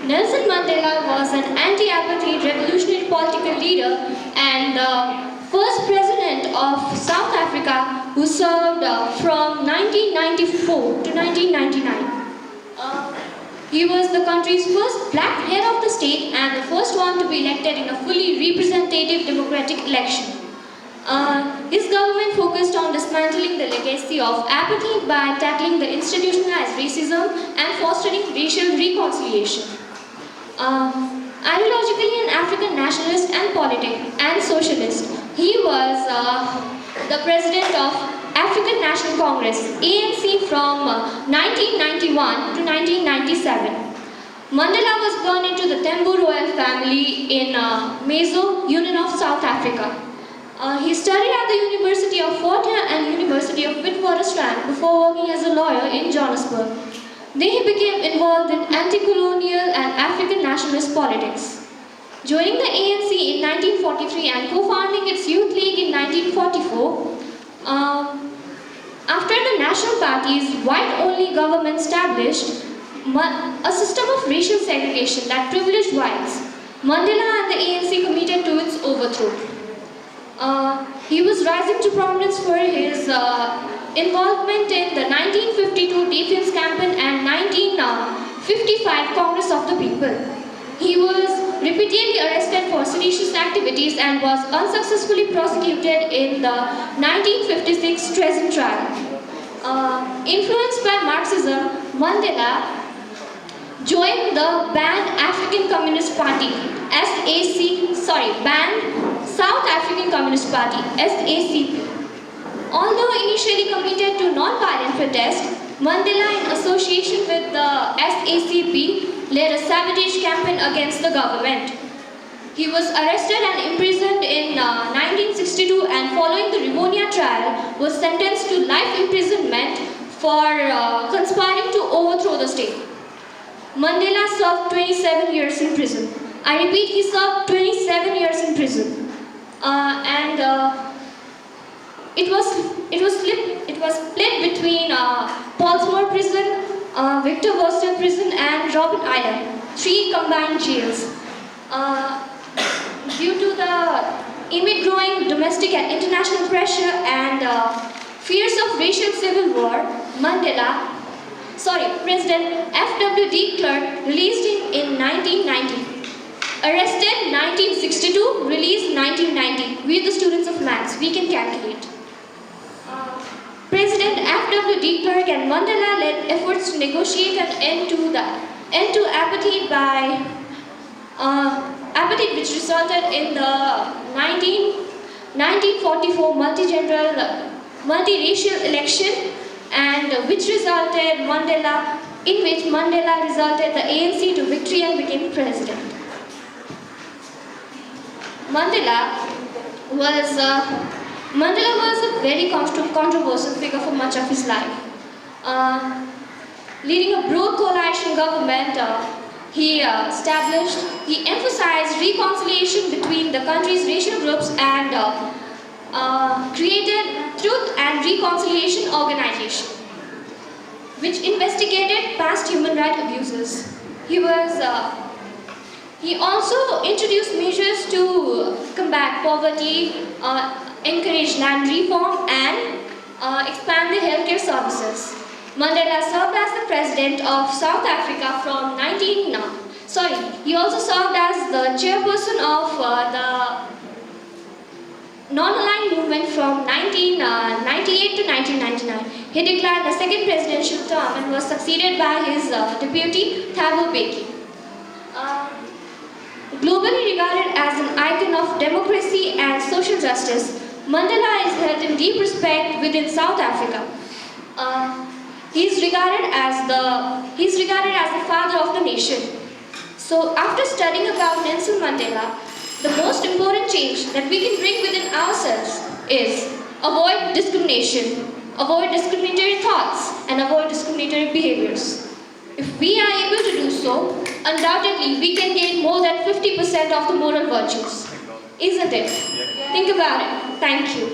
Nelson Mandela was an anti-apartheid revolutionary political leader and the first president of South Africa who served from 1994 to 1999. He was the country's first black head of the state and the first one to be elected in a fully representative democratic election. His government focused on dismantling the legacy of apartheid by tackling the institutionalized racism and fostering racial reconciliation. Ideologically an African nationalist and politic and socialist, he was the president of African National Congress (ANC) from 1991 to 1997. Mandela was born into the Tembo royal family in Mazo, Union of South Africa. He studied at the University of Fort Hare and University of Witwatersrand before working as a lawyer in Johannesburg. Then he became involved in anti-colonial and African nationalist politics. Joining the ANC in 1943 and co-founding its Youth League in 1944, after the National Party's white-only government established a system of racial segregation that privileged whites, Mandela and the ANC committed to its overthrow. He was rising to prominence for his involvement in the 1952 Defense Campaign and 1955 Congress of the People. He was repeatedly arrested for seditious activities and was unsuccessfully prosecuted in the 1956 Treason trial. Influenced by Marxism, Mandela joined the banned African Communist Party banned South African Communist Party (SACP). Although initially committed to non-violent protest, Mandela, in association with the SACP, led a savage campaign against the government. He was arrested and imprisoned in 1962 and following the Rivonia trial was sentenced to life imprisonment for conspiring to overthrow the state. Mandela served 27 years in prison. I repeat, he served 27 years in prison. It was split between Portsmouth Prison, Victor Verster Prison, and Robben Island, 3 combined jails. Due to the growing domestic and international pressure and fears of racial civil war, President F.W. de Klerk released him in 1990. Arrested 1962, released 1990. We are the students of maths, we can calculate. President F.W. de Klerk and Mandela led efforts to negotiate an end to apartheid which resulted in the 1944 multiracial election and in which Mandela resulted the ANC to victory and became president. Mandela was a very controversial figure for much of his life. Leading a broad coalition government, he emphasized reconciliation between the country's racial groups and created Truth and Reconciliation Organization, which investigated past human rights abuses. He also introduced measures to combat poverty, encourage land reform, and expand the healthcare services. Mandela served as the president of South Africa from he also served as the chairperson of the non-aligned movement from 1998 to 1999. He declared the second presidential term and was succeeded by his deputy, Thabo Mbeki. Globally regarded as an icon of democracy and social justice, Mandela is held in deep respect within South Africa. He is regarded as the father of the nation. So, after studying about Nelson Mandela, the most important change that we can bring within ourselves is avoid discrimination, avoid discriminatory thoughts, and avoid discriminatory behaviors. If we are able to do so, undoubtedly we can gain more than 50% of the moral virtues. Isn't it? Think about it. Thank you.